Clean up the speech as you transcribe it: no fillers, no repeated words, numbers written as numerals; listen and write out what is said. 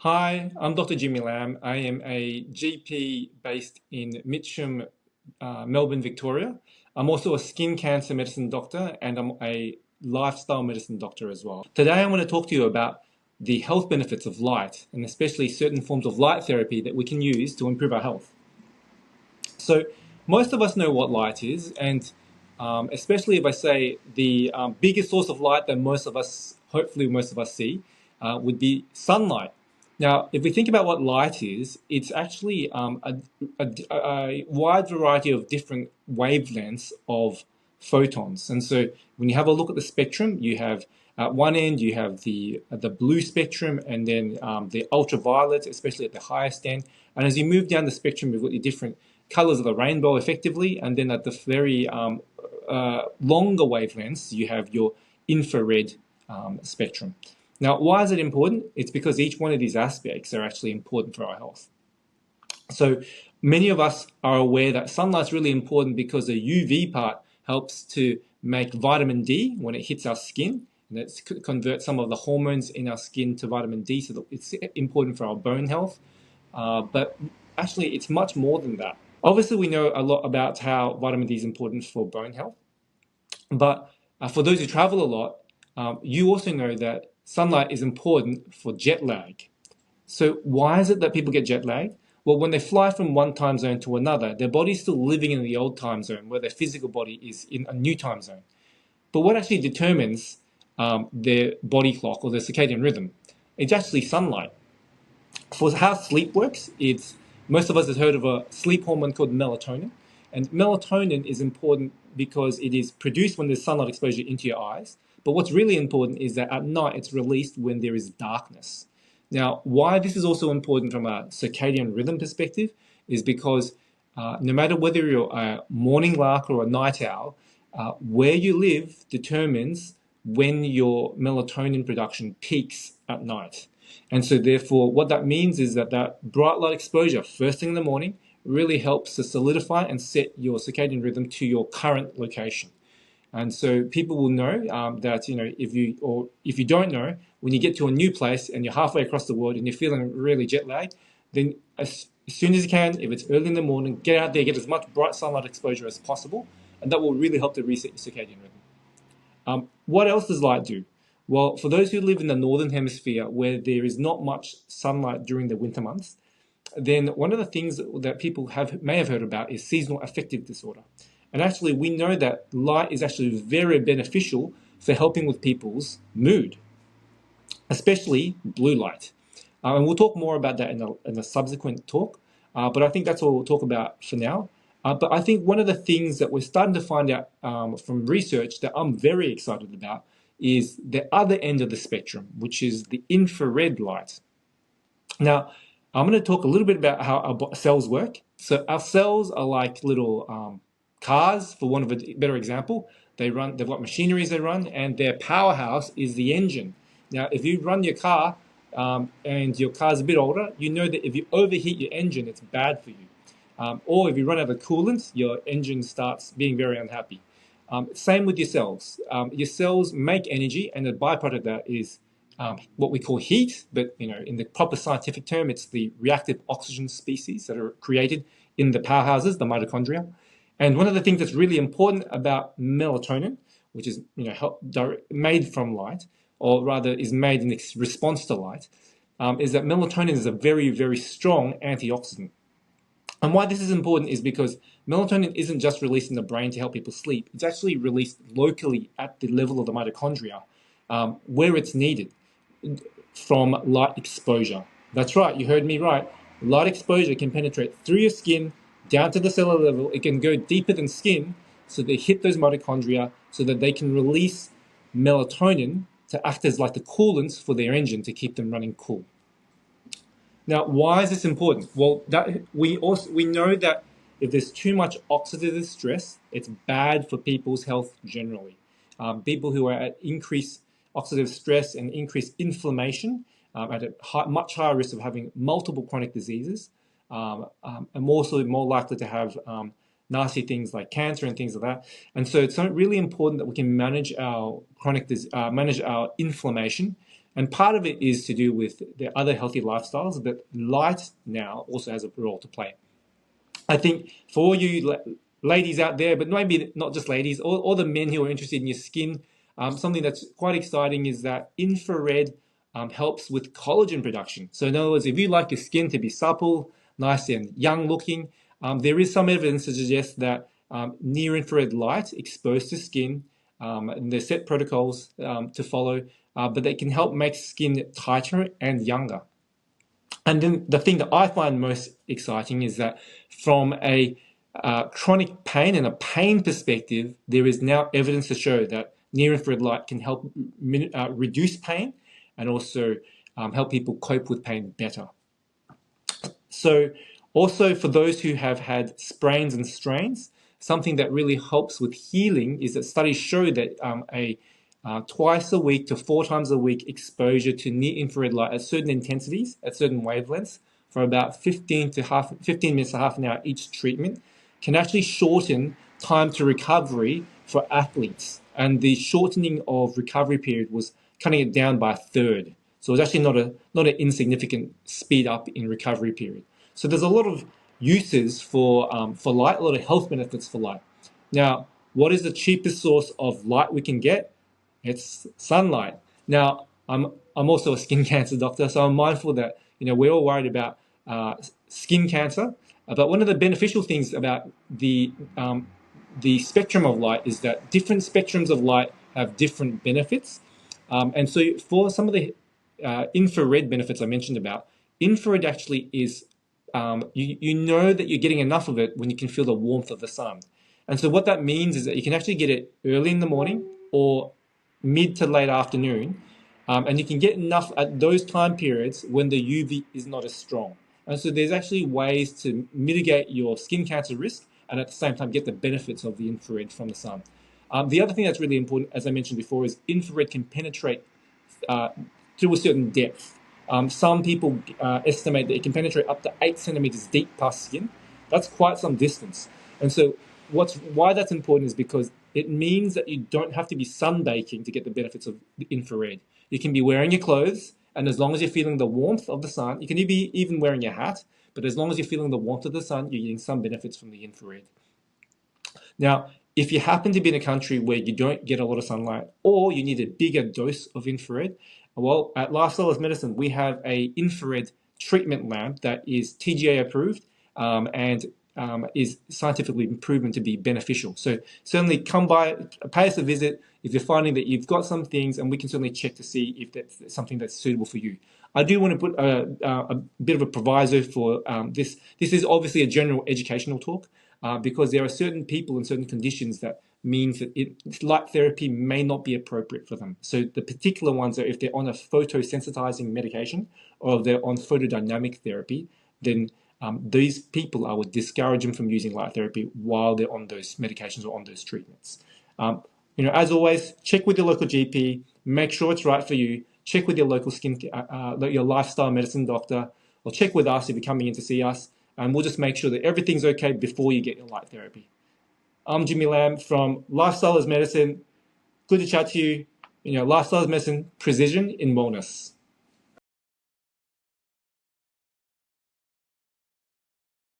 Hi, I'm Dr. Jimmy Lamb. I am a GP based in Mitcham, Melbourne, Victoria. I'm also a skin cancer medicine doctor and I'm a lifestyle medicine doctor as well. Today, I want to talk to you about the health benefits of light and especially certain forms of light therapy that we can use to improve our health. So, most of us know what light is, and especially if I say the biggest source of light that most of us, hopefully most of us see, would be sunlight. Now, if we think about what light is, it's actually a wide variety of different wavelengths of photons. And so when you have a look at the spectrum, you have at one end you have the blue spectrum, and then the ultraviolet, especially at the highest end. And as you move down the spectrum, you've got the different colors of the rainbow, effectively. And then at the very longer wavelengths, you have your infrared spectrum. Now, why is it important? It's because each one of these aspects are actually important for our health. So many of us are aware that sunlight's really important because the UV part helps to make vitamin D when it hits our skin, and it converts some of the hormones in our skin to vitamin D, so that it's important for our bone health. But actually, it's much more than that. Obviously, we know a lot about how vitamin D is important for bone health, but for those who travel a lot, you also know that sunlight is important for jet lag. So why is it that people get jet lag? Well, when they fly from one time zone to another, their body's still living in the old time zone where their physical body is in a new time zone. But what actually determines their body clock or their circadian rhythm? It's actually sunlight. For how sleep works, it's most of us have heard of a sleep hormone called melatonin. And melatonin is important because it is produced when there's sunlight exposure into your eyes. But what's really important is that at night it's released when there is darkness. Now, why this is also important from a circadian rhythm perspective is because no matter whether you're a morning lark or a night owl, where you live determines when your melatonin production peaks at night. And so therefore, what that means is that that bright light exposure first thing in the morning really helps to solidify and set your circadian rhythm to your current location. And so people will know that, if you don't know, when you get to a new place and you're halfway across the world and you're feeling really jet lagged, then as soon as you can, if it's early in the morning, get out there, get as much bright sunlight exposure as possible, and that will really help to reset your circadian rhythm. What else does light do? Well, for those who live in the northern hemisphere where there is not much sunlight during the winter months, then one of the things that people may have heard about is seasonal affective disorder. And actually, we know that light is actually very beneficial for helping with people's mood, especially blue light. And we'll talk more about that in a subsequent talk, but I think that's all we'll talk about for now. But I think one of the things that we're starting to find out from research that I'm very excited about is the other end of the spectrum, which is the infrared light. Now, I'm going to talk a little bit about how our cells work. So our cells are like little cars, for want of a better example. They've got machineries they run, and their powerhouse is the engine. Now, if you run your car and your car's a bit older, you know that if you overheat your engine, it's bad for you. Or if you run out of coolant, your engine starts being very unhappy. Same with your cells. Your cells make energy, and the byproduct of that is what we call heat, but in the proper scientific term, it's the reactive oxygen species that are created in the powerhouses, the mitochondria. And one of the things that's really important about melatonin, which is made from light, or rather is made in response to light, is that melatonin is a very, very strong antioxidant. And why this is important is because melatonin isn't just released in the brain to help people sleep. It's actually released locally at the level of the mitochondria, where it's needed from light exposure. That's right, you heard me right. Light exposure can penetrate through your skin, down to the cellular level. It can go deeper than skin, so they hit those mitochondria so that they can release melatonin to act as like the coolants for their engine to keep them running cool. Now, why is this important? Well, we know that if there's too much oxidative stress, it's bad for people's health generally. People who are at increased oxidative stress and increased inflammation at a much higher risk of having multiple chronic diseases, and also more likely to have nasty things like cancer and things like that. And so it's really important that we can manage our manage our inflammation And part of it is to do with the other healthy lifestyles, but light now also has a role to play. I think for all you ladies out there, but maybe not just ladies, all the men who are interested in your skin, something that's quite exciting is that infrared helps with collagen production. So in other words, if you like your skin to be supple, nice and young looking, there is some evidence to suggest that near infrared light exposed to skin, and there's set protocols to follow, but they can help make skin tighter and younger. And then the thing that I find most exciting is that from a chronic pain and a pain perspective, there is now evidence to show that near-infrared light can help reduce pain and also help people cope with pain better. So also for those who have had sprains and strains, something that really helps with healing is that studies show that twice a week to 4 times a week exposure to near-infrared light at certain intensities, at certain wavelengths, for about 15 minutes to half an hour each treatment, can actually shorten time to recovery for athletes. And the shortening of recovery period was cutting it down by a third. So it's actually not an insignificant speed up in recovery period. So there's a lot of uses for light, a lot of health benefits for light. Now, what is the cheapest source of light we can get? It's sunlight. Now, I'm also a skin cancer doctor, so I'm mindful that we're all worried about skin cancer. But one of the beneficial things about the spectrum of light is that different spectrums of light have different benefits. And so for some of the infrared benefits I mentioned about, infrared actually is, you know that you're getting enough of it when you can feel the warmth of the sun. And so what that means is that you can actually get it early in the morning or mid to late afternoon, and you can get enough at those time periods when the UV is not as strong. And so there's actually ways to mitigate your skin cancer risk and at the same time get the benefits of the infrared from the sun. The other thing that's really important, as I mentioned before, is infrared can penetrate to a certain depth. Some people estimate that it can penetrate up to 8 centimeters deep past skin. That's quite some distance. And so why that's important is because it means that you don't have to be sunbaking to get the benefits of the infrared. You can be wearing your clothes, and as long as you're feeling the warmth of the sun, you can be even wearing your hat, but as long as you're feeling the warmth of the sun, you're getting some benefits from the infrared. Now, if you happen to be in a country where you don't get a lot of sunlight, or you need a bigger dose of infrared, well, at Lifestyles Medicine, we have an infrared treatment lamp that is TGA approved and is scientifically proven to be beneficial. So certainly come by, pay us a visit if you're finding that you've got some things, and we can certainly check to see if that's something that's suitable for you. I do want to put a bit of a proviso for this. This is obviously a general educational talk because there are certain people and certain conditions that means that light therapy may not be appropriate for them. So the particular ones are if they're on a photosensitizing medication or if they're on photodynamic therapy, then these people, I would discourage them from using light therapy while they're on those medications or on those treatments. As always, check with your local GP, make sure it's right for you, check with your local your lifestyle medicine doctor, or check with us if you're coming in to see us, and we'll just make sure that everything's okay before you get your light therapy. I'm Jimmy Lamb from Lifestyles Medicine. Good to chat to you. Lifestyles Medicine, precision in wellness.